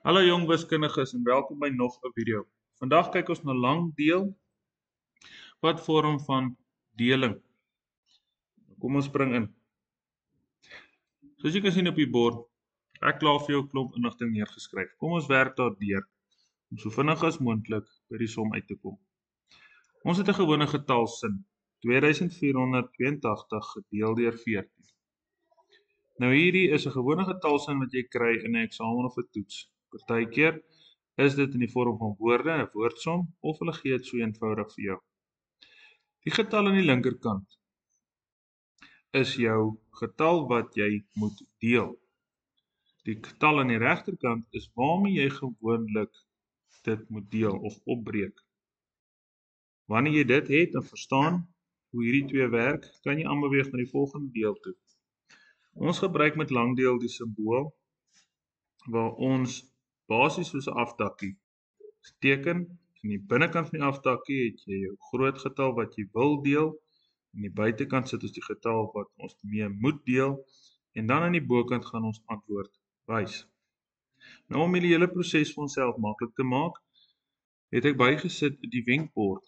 Hallo jong wiskundiges en welkom by nog 'n video. Vandag kyk ons na lang deel wat vorm van deling. Kom ons spring in. Soos jy kan sien op die bord, ek klaar vir jou 'n klomp inligting neergeskryf. Kom ons werk daardeur om so vinnig as moontlik by die som uit te kom. Ons het 'n gewone getalsin, 2482 gedeel deur 14. Nou hierdie is 'n gewone getalsin wat jy kry in 'n eksamen of 'n toets. Partykeer is dit in die vorm van woorde, 'n woordsom, of hulle gee dit so eenvoudig vir jou. Die getal aan die linkerkant is jou getal wat jy moet deel. Die getal aan die regterkant is waarmee jy gewoonlik dit moet deel of opbreek. Wanneer jy dit het en verstaan hoe hierdie twee werk, kan jy aanbeweeg na die volgende deel toe. Ons gebruik met langdeel die simbool waar ons basies soos 'n aftakkie teken. Aan die binnekant van die aftakkie het jy jou groot getal wat jy wil deel. Aan die buitekant sit ons die getal wat ons mee moet deel. En dan aan die bokant gaan ons antwoord wys. Nou om die hele proses vir onsself maklik te maak, het ek bygesit die wenkbord.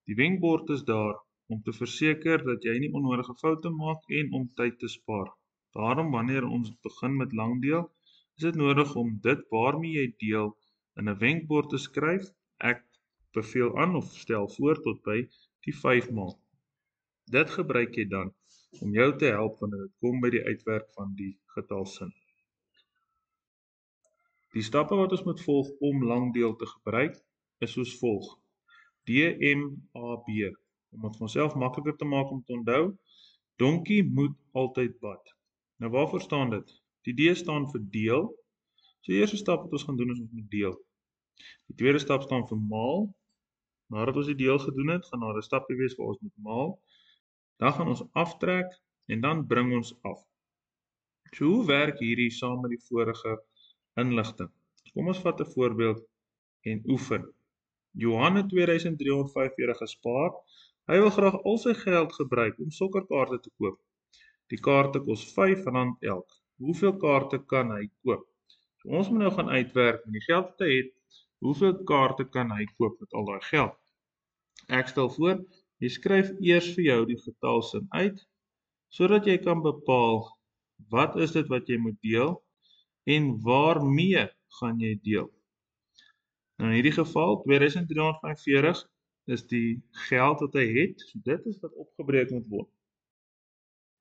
Die wenkbord is daar om te verseker dat jy nie onnodige foute maak en om tyd te spaar. Daarom wanneer ons begin met langdeel, is dit nodig om dit waarmee jy deel in 'n wenkbord te skryf. Ek beveel aan of stel voor tot by die 5 maal. Dit gebruik jy dan om jou te help wanneer dit kom by die uitwerk van die getalsin. Die stappe wat ons moet volg om langdeel te gebruik is soos volg. DMAB. Om dit vir onsself makliker te maak om te onthou, donkie moet altyd bad. Nou waarvoor staan dit? Die D staan vir deel. So die eerste stap wat ons gaan doen is ons moet deel. Die tweede stap staan vir maal. Nadat ons die deel gedoen het, gaan daar 'n stapie wees waar ons moet maal. Dan gaan ons aftrek en dan bring ons af. So hoe werk hierdie saam met die vorige inligting? Kom ons vat 'n voorbeeld en oefen. Johan het 2345 gespaar. Hy wil graag al sy geld gebruik om sokkerkaarte te koop. Die kaarte kos R5 elk. Hoeveel kaarte kan hy koop? So ons moet nou gaan uitwerk met die geld wat hy het. Hoeveel kaarte kan hy koop met al daai geld? Ek stel voor, jy skryf eers vir jou die getalsin uit, sodat jy kan bepaal wat is dit wat jy moet deel en waarmee gaan jy deel. Nou in hierdie geval 2345 is die geld wat hy het, so dit is wat opgebreek moet word.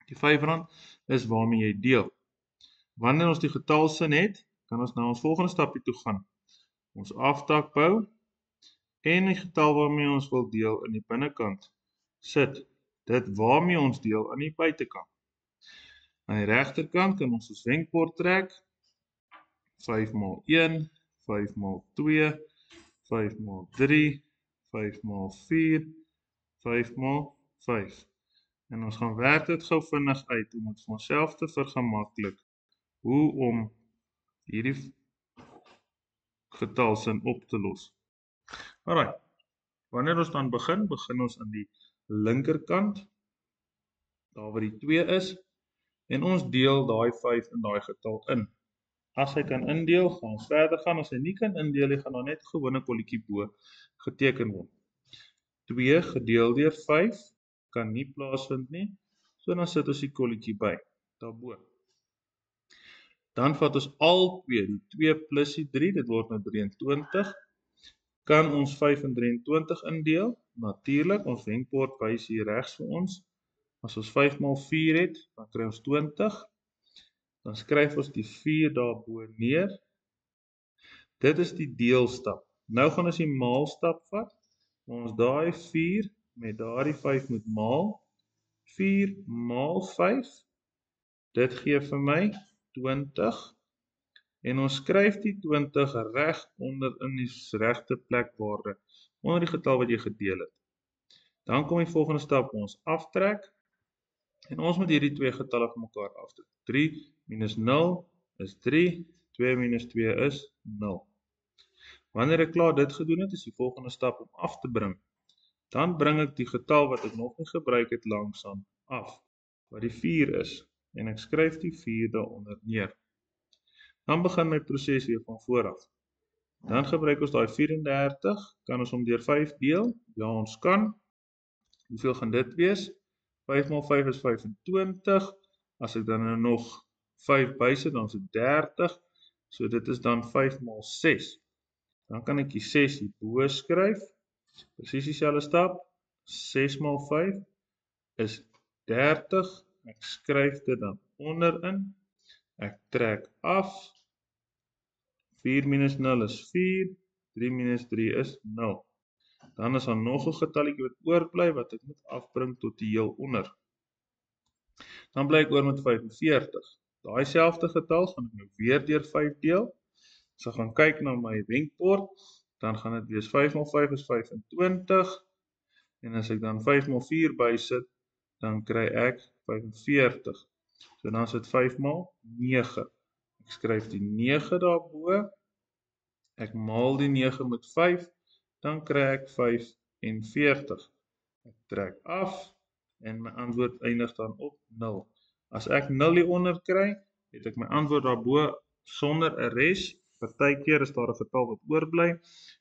Die R5 is waarmee jy deel. Wanneer ons die getalsin het, kan ons na ons volgende stapie toe gaan. Ons aftak bou en die getal waarmee ons wil deel in die binnekant sit. Dit waarmee ons deel aan die buitekant. Aan die regterkant kan ons wenkbord trek. 5 maal 1, 5 maal 2, 5 maal 3, 5 maal 4, 5 maal 5. En ons gaan werk dit gou vinnig uit om dit vir onsself te vergemaklik hoe om hierdie getalsin op te los. Alraai. Wanneer ons dan begin ons aan die linkerkant, daar waar die 2 is, en ons deel daai 5 in daai getal in. As hy kan indeel, gaan ons verder gaan. As hy nie kan indeel nie, gaan daar net 'n gewone kolletjie bo geteken word. 2 gedeel deur 5 kan nie plaasvind nie, so dan sit ons die kolletjie by, daarbo. Dan vat ons al die 2 plus die 3, dit word nou 23. Kan ons 5 en 23 indeel? Natuurlik, ons wenkbord wys hier regs vir ons. As ons 5 maal 4 het, dan kry ons 20. Dan skryf ons die 4 daarbo neer. Dit is die deelstap. Nou gaan ons die maalstap vat. Ons daai 4 met daardie 5 moet maal. 4 maal 5. Dit gee vir my 20. En ons skryf die 20 reg onder in die regte plekwaarde, onder die getal wat jy gedeel het. Dan kom die volgende stap, ons aftrek. En ons moet hierdie twee getalle van mekaar aftrek. 3 minus 0 is 3, 2 minus 2 is 0. Wanneer ek klaar dit gedoen het, is die volgende stap om af te bring. Dan bring ek die getal wat ek nog nie gebruik het langsaan af, wat die 4 is. En ek skryf die 4 daaronder neer. Dan begin my proses weer van voor af. Dan gebruik ons daai 34, kan ons hom deur 5 deel? Ja, ons kan. Hoeveel gaan dit wees? 5 maal 5 is 25. As ek dan nou nog 5 bysit, dan is dit 30. So dit is dan 5 maal 6. Dan kan ek die 6 hierbo skryf. Presies dieselfde stap. 6 maal 5 is 30. Ek skryf dit dan onderin. Ek trek af. 4 minus 0 is 4. 3 minus 3 is 0. Dan is daar nog 'n getalletjie wat oorbly wat ek moet afbring tot die heel onder. Dan bly ek oor met 45. Daai selfde getal gaan ek nou weer deur 5 deel. As ek gaan kyk na my wenkbord, dan gaan dit wees 5 maal 5 is 25. En as ek dan 5 maal 4 bysit, dan kry ek 45. So dan is dit 5 maal 9. Ek skryf die 9 daarbo. Ek maal die 9 met 5, dan kry ek 45. Ek trek af en my antwoord eindig dan op 0. As ek 0 hieronder kry, het ek my antwoord daarbo sonder 'n res. Partykeer is daar 'n getal wat oorbly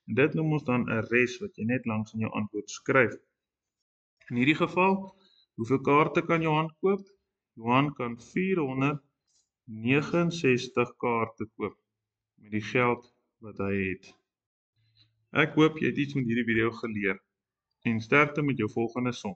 en dit noem ons dan 'n res wat jy net langs in jou antwoord skryf. In hierdie geval, hoeveel kaarte kan Johan koop? Johan kan 469 kaarte koop met die geld wat hy het. Ek hoop jy het iets met hierdie video geleer en sterkte met jou volgende som.